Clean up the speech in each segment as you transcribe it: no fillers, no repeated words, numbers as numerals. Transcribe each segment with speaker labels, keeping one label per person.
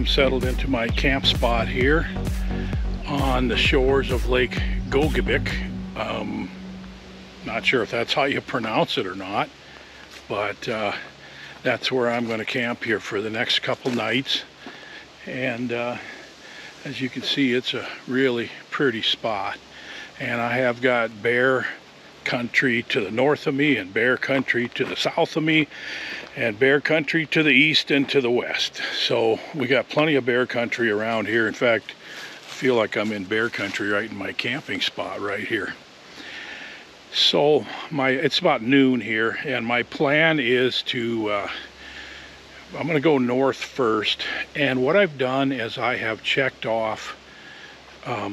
Speaker 1: am settled into my camp spot here on the shores of Lake Gogabik. Not sure if that's how you pronounce it or not, but that's where I'm going to camp here for the next couple nights. And as you can see, it's a really pretty spot. And I have got bear country to the north of me, and bear country to the south of me, and bear country to the east and to the west. So we got plenty of bear country around here. In fact, I feel like I'm in bear country right in my camping spot right here. So it's about noon here, and my plan is to I'm going to go north first. And what I've done is I have checked off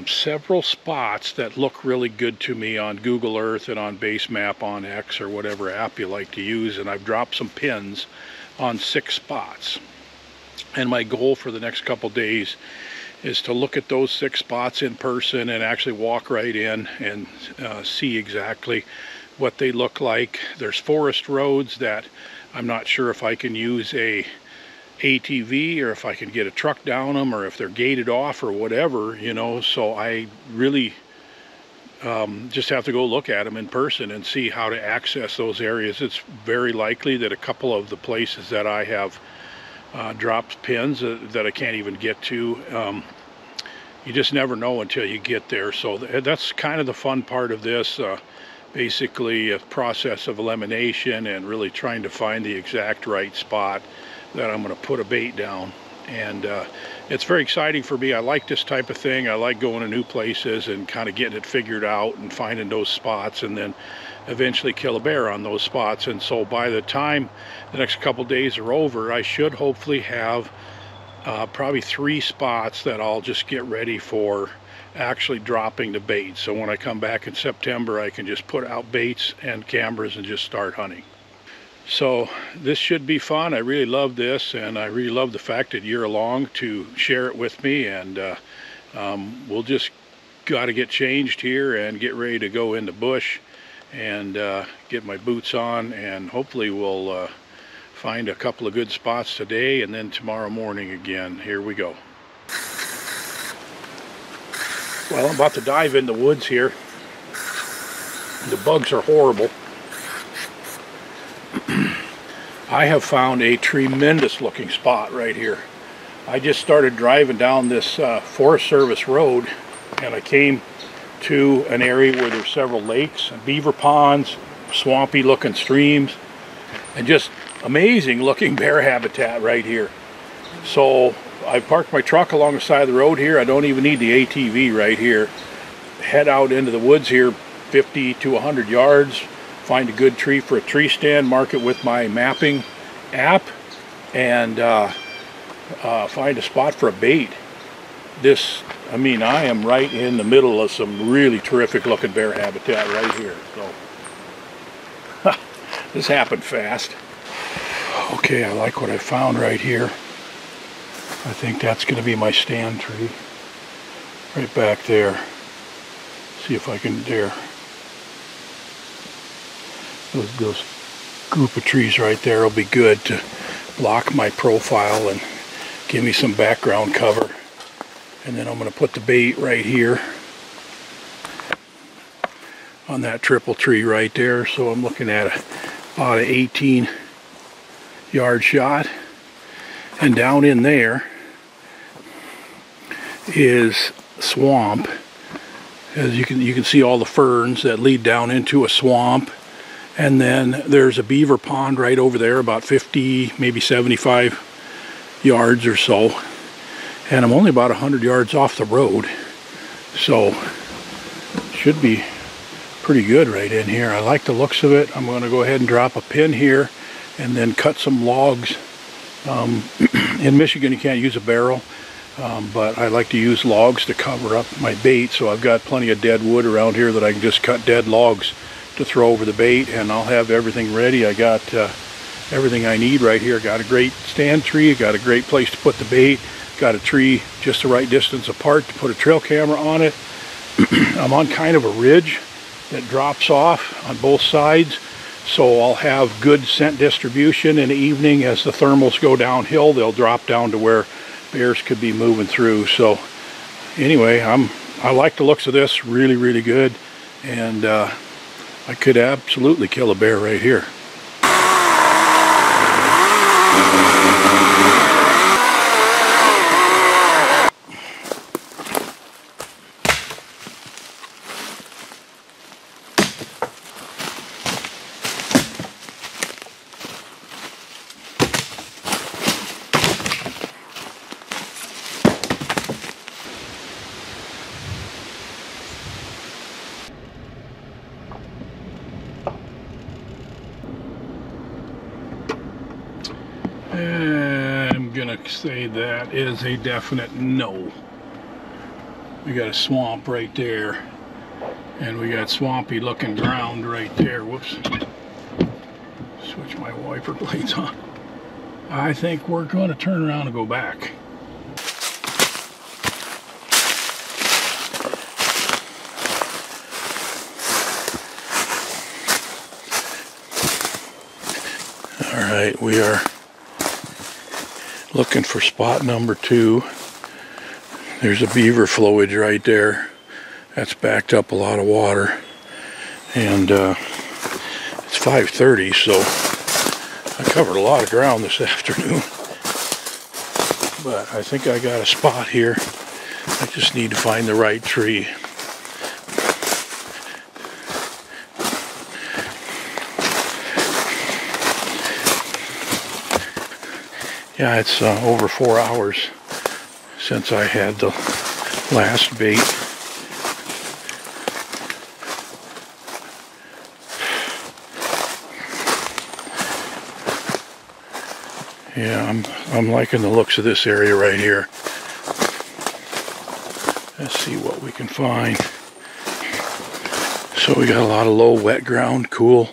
Speaker 1: several spots that look really good to me on Google Earth and on Base Map on X or whatever app you like to use, and I've dropped some pins on 6 spots. And my goal for the next couple days is to look at those 6 spots in person and actually walk right in and see exactly what they look like. There's forest roads that I'm not sure if I can use a ATV or if I can get a truck down them, or if they're gated off or whatever, you know. So I really just have to go look at them in person and see how to access those areas. It's very likely that a couple of the places that I have dropped pins that I can't even get to, you just never know until you get there. So that's kind of the fun part of this, basically a process of elimination and really trying to find the exact right spot that I'm going to put a bait down. And it's very exciting for me. I like this type of thing. I like going to new places and kind of getting it figured out and finding those spots, and then eventually kill a bear on those spots. And so by the time the next couple days are over, I should hopefully have probably 3 spots that I'll just get ready for actually dropping the bait. So when I come back in September, I can just put out baits and cameras and just start hunting. So this should be fun. I really love this, and I really love the fact that you're along to share it with me. And we'll just got to get changed here and get ready to go in the bush and get my boots on, and hopefully we'll find a couple of good spots today, and then tomorrow morning again. Here we go. Well, I'm about to dive in the woods here. The bugs are horrible. I have found a tremendous looking spot right here. I just started driving down this Forest Service road, and I came to an area where there's several lakes and beaver ponds, swampy looking streams, and just amazing looking bear habitat right here. So I parked my truck along the side of the road here. I don't even need the ATV right here. Head out into the woods here 50 to 100 yards. Find a good tree for a tree stand, mark it with my mapping app, and find a spot for a bait. I mean, I am right in the middle of some really terrific looking bear habitat right here. So this happened fast. Okay, I like what I found right here. I think that's going to be my stand tree right back there. See if I can there. Those group of trees right there will be good to block my profile and give me some background cover. And then I'm going to put the bait right here on that triple tree right there. So I'm looking at about an 18-yard shot. And down in there is swamp. As you can see all the ferns that lead down into a swamp. And then there's a beaver pond right over there, about 50, maybe 75 yards or so. And I'm only about 100 yards off the road. So should be pretty good right in here. I like the looks of it. I'm going to go ahead and drop a pin here and then cut some logs. In Michigan you can't use a barrel, but I like to use logs to cover up my bait. So I've got plenty of dead wood around here that I can just cut dead logs to throw over the bait, and I'll have everything ready. I got everything I need right here. Got a great stand tree, got a great place to put the bait, got a tree just the right distance apart to put a trail camera on it. I'm on kind of a ridge that drops off on both sides, so I'll have good scent distribution in the evening. As the thermals go downhill, they'll drop down to where bears could be moving through. So anyway, I like the looks of this, really, really good. And I could absolutely kill a bear right here. I'm gonna say that is a definite no. We got a swamp right there, and we got swampy looking ground right there. Whoops. Switch my wiper blades on. I think we're going to turn around and go back. All right, we are looking for spot number 2. There's a beaver flowage right there. That's backed up a lot of water. And it's 5:30, so I covered a lot of ground this afternoon. But I think I got a spot here. I just need to find the right tree. Yeah, it's over 4 hours since I had the last bait. Yeah, I'm liking the looks of this area right here. Let's see what we can find. So we got a lot of low wet ground, cool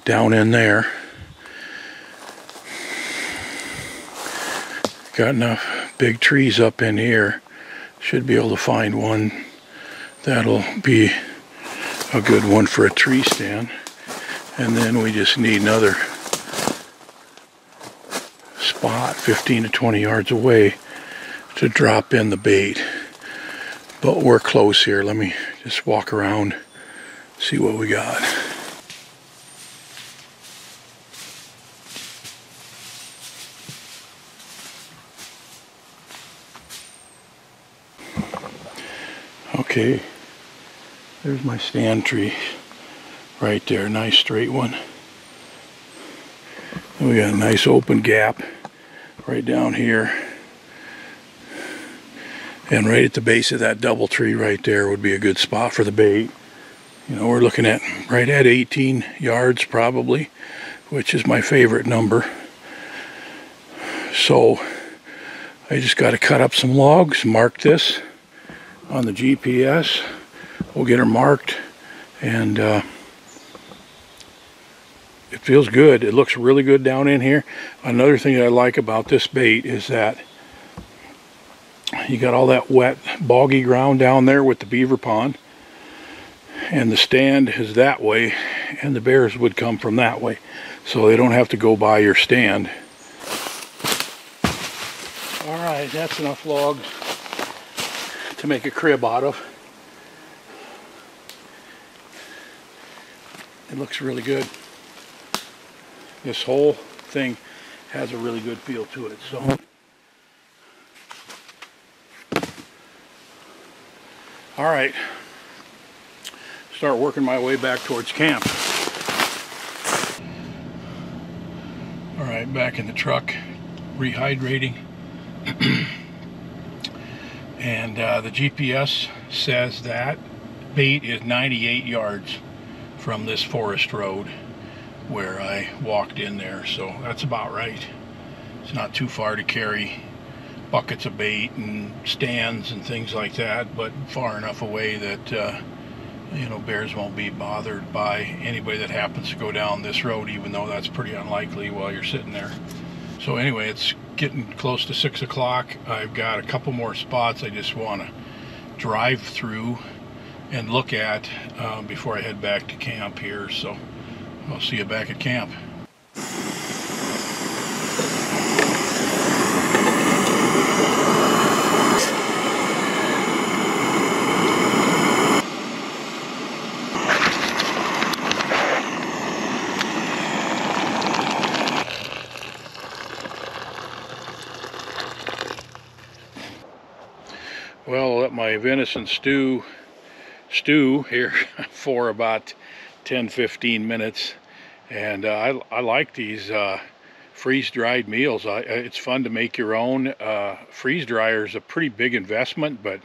Speaker 1: down in there. Got enough big trees up in here. Should be able to find one that'll be a good one for a tree stand. And then we just need another spot 15 to 20 yards away to drop in the bait. But we're close here. Let me just walk around, see what we got. Okay, there's my stand tree right there, nice straight one. And we got a nice open gap right down here. And right at the base of that double tree right there would be a good spot for the bait. You know, we're looking at right at 18 yards probably, which is my favorite number. So I just got to cut up some logs, mark this on the GPS. We'll get her marked, and it feels good. It looks really good down in here. Another thing that I like about this bait is that you got all that wet, boggy ground down there with the beaver pond, and the stand is that way, and the bears would come from that way, so they don't have to go by your stand. All right, that's enough logs to make a crib out of. It looks really good. This whole thing has a really good feel to it. So all right, start working my way back towards camp. All right, back in the truck, rehydrating. And the GPS says that bait is 98 yards from this forest road where I walked in there, so that's about right. It's not too far to carry buckets of bait and stands and things like that, but far enough away that you know, bears won't be bothered by anybody that happens to go down this road, even though that's pretty unlikely while you're sitting there. So anyway, it's getting close to 6 o'clock. I've got a couple more spots I just want to drive through and look at before I head back to camp here. So I'll see you back at camp. Well, let my venison stew here for about 10-15 minutes, and I like these freeze-dried meals. It's fun to make your own. Freeze dryer is a pretty big investment, but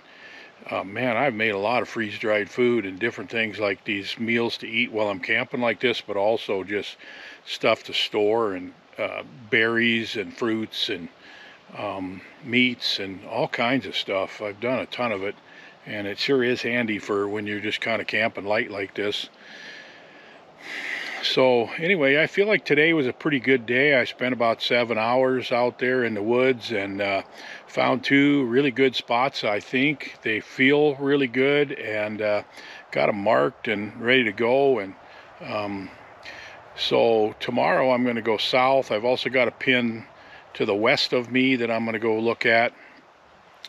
Speaker 1: man, I've made a lot of freeze-dried food and different things like these meals to eat while I'm camping like this, but also just stuff to store, and berries and fruits and meats and all kinds of stuff. I've done a ton of it, and it sure is handy for when you're just kind of camping light like this. So anyway, I feel like today was a pretty good day. I spent about 7 hours out there in the woods and found 2 really good spots. I think they feel really good, and got them marked and ready to go. And so tomorrow I'm going to go south. I've also got a pin to the west of me that I'm going to go look at,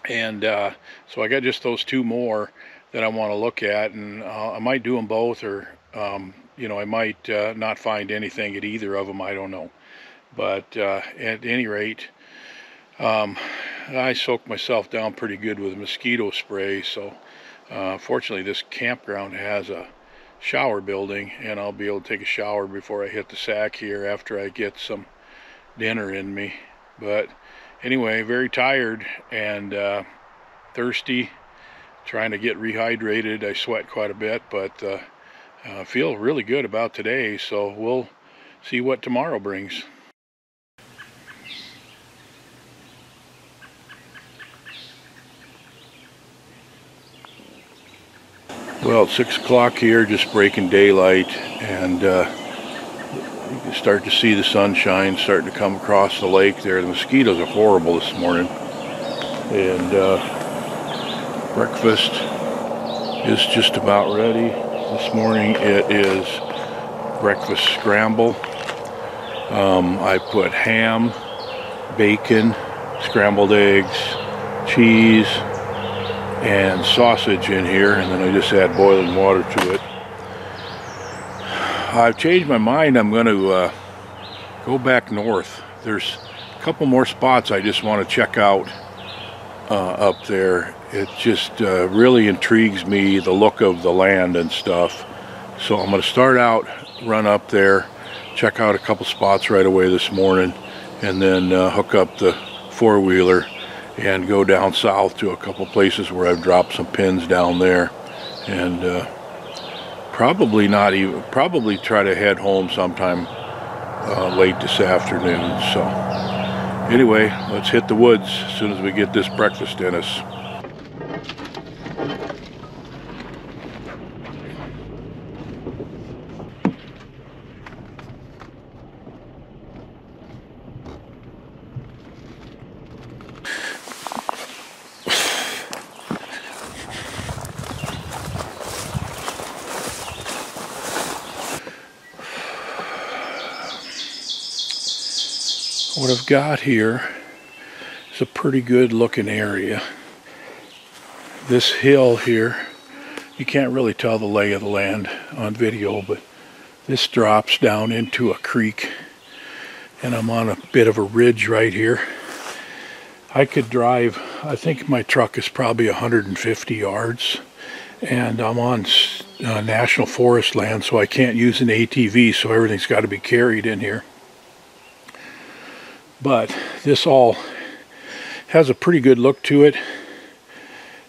Speaker 1: and so I got just those 2 more that I want to look at, and I might do them both, or you know, I might not find anything at either of them. I don't know, but at any rate, I soaked myself down pretty good with mosquito spray. So fortunately this campground has a shower building, and I'll be able to take a shower before I hit the sack here after I get some dinner in me. But anyway, very tired and thirsty, trying to get rehydrated. I sweat quite a bit, but feel really good about today, so we'll see what tomorrow brings. Well, it's 6 o'clock here, just breaking daylight, and you can start to see the sunshine starting to come across the lake there. The mosquitoes are horrible this morning. And breakfast is just about ready. This morning it is breakfast scramble. I put ham, bacon, scrambled eggs, cheese, and sausage in here, and then I just add boiling water to it. I've changed my mind. I'm going to go back north. There's a couple more spots I just want to check out up there. It just really intrigues me, the look of the land and stuff. So I'm going to start out, run up there, check out a couple spots right away this morning, and then hook up the four-wheeler and go down south to a couple places where I've dropped some pins down there, and probably try to head home sometime late this afternoon. So anyway, let's hit the woods as soon as we get this breakfast in us. What I've got here is a pretty good looking area. This hill here, you can't really tell the lay of the land on video, but this drops down into a creek, and I'm on a bit of a ridge right here. I could drive, I think my truck is probably 150 yards, and I'm on national forest land, so I can't use an ATV, so everything's got to be carried in here. But this all has a pretty good look to it,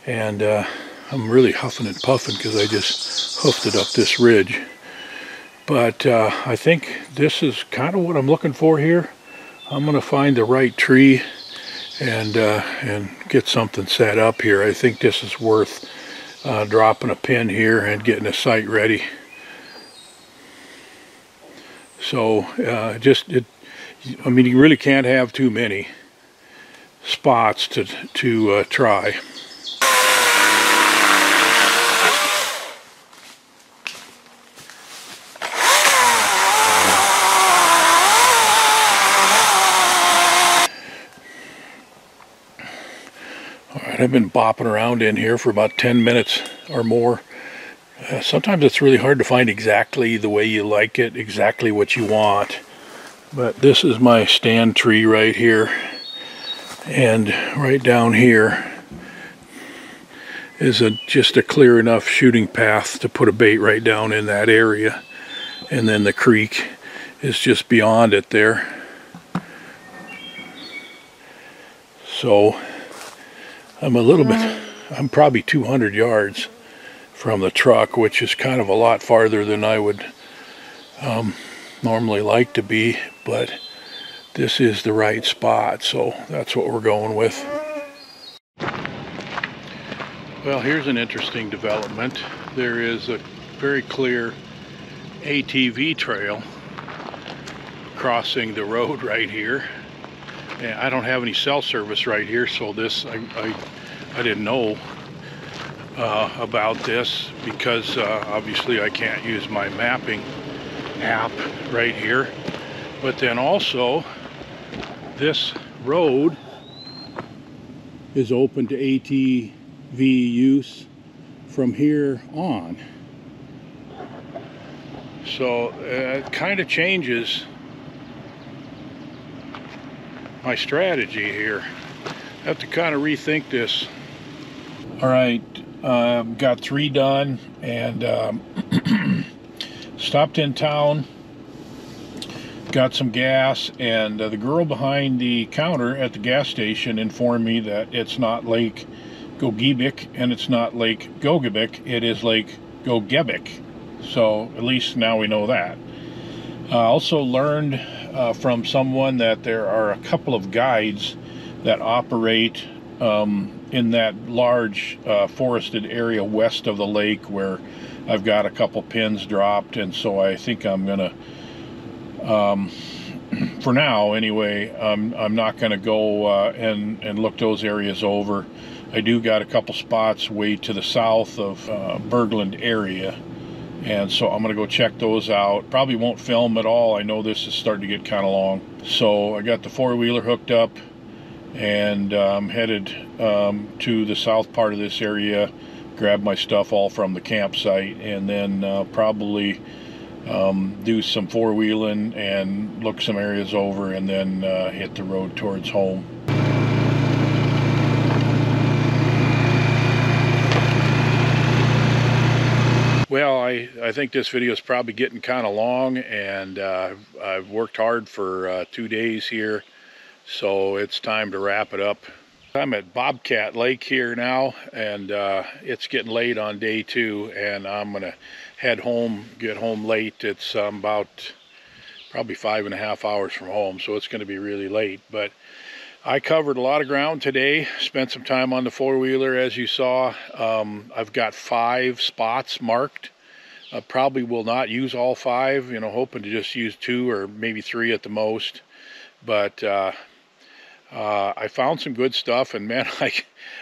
Speaker 1: and I'm really huffing and puffing because I just hoofed it up this ridge. But I think this is kind of what I'm looking for here. I'm going to find the right tree and get something set up here. I think this is worth dropping a pin here and getting a site ready. So I mean, you really can't have too many spots to try. All right, I've been bopping around in here for about 10 minutes or more. Sometimes it's really hard to find exactly the way you like it, exactly what you want. But this is my stand tree right here, and right down here is just a clear enough shooting path to put a bait right down in that area. And then the creek is just beyond it there. So I'm probably 200 yards from the truck, which is kind of a lot farther than I would normally like to be, but this is the right spot, so that's what we're going with. Well, here's an interesting development. There is a very clear ATV trail crossing the road right here. And I don't have any cell service right here, so this I didn't know about this because obviously I can't use my mapping app right here. But then also this road is open to ATV use from here on. So it kind of changes my strategy here. I have to kind of rethink this. All right, got 3 done and stopped in town, got some gas, and the girl behind the counter at the gas station informed me that it's not Lake Gogebic and it's not Lake Gogebic, it is Lake Gogebic. So at least now we know that. I also learned from someone that there are a couple of guides that operate in that large forested area west of the lake where I've got a couple pins dropped, and so I think I'm gonna for now anyway, I'm not gonna go and look those areas over. I do got a couple spots way to the south of Bergland area, and so I'm gonna go check those out. Probably won't film at all. I know this is starting to get kind of long. So I got the 4-wheeler hooked up and headed to the south part of this area, grab my stuff all from the campsite, and then probably do some 4-wheeling and look some areas over, and then hit the road towards home. Well, I think this video is probably getting kind of long, and I've worked hard for 2 days here, so it's time to wrap it up. I'm at Bobcat Lake here now, and it's getting late on day 2, and I'm gonna head home, get home late. It's about probably 5.5 hours from home, so it's gonna be really late. But I covered a lot of ground today, spent some time on the 4-wheeler as you saw. I've got 5 spots marked. I probably will not use all 5, you know, hoping to just use 2 or maybe 3 at the most. But I found some good stuff, and man,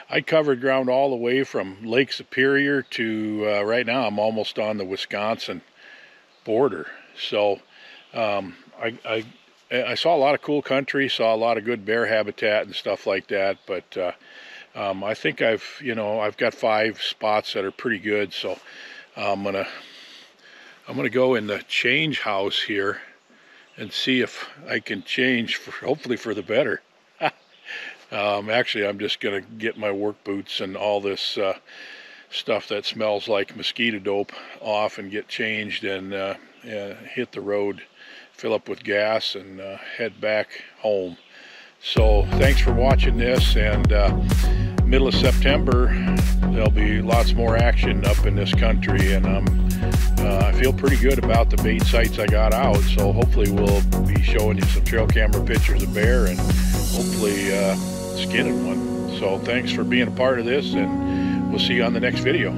Speaker 1: I covered ground all the way from Lake Superior to right now I'm almost on the Wisconsin border. So I saw a lot of cool country, saw a lot of good bear habitat and stuff like that, but I think I've got 5 spots that are pretty good. So I'm gonna go in the change house here and see if I can change hopefully for the better. Actually, I'm just gonna get my work boots and all this stuff that smells like mosquito dope off and get changed and hit the road, fill up with gas, and head back home. So thanks for watching this, and middle of September there'll be lots more action up in this country, and I feel pretty good about the bait sites I got out, so hopefully we'll be showing you some trail camera pictures of bear and hopefully skinning one. So thanks for being a part of this, and we'll see you on the next video.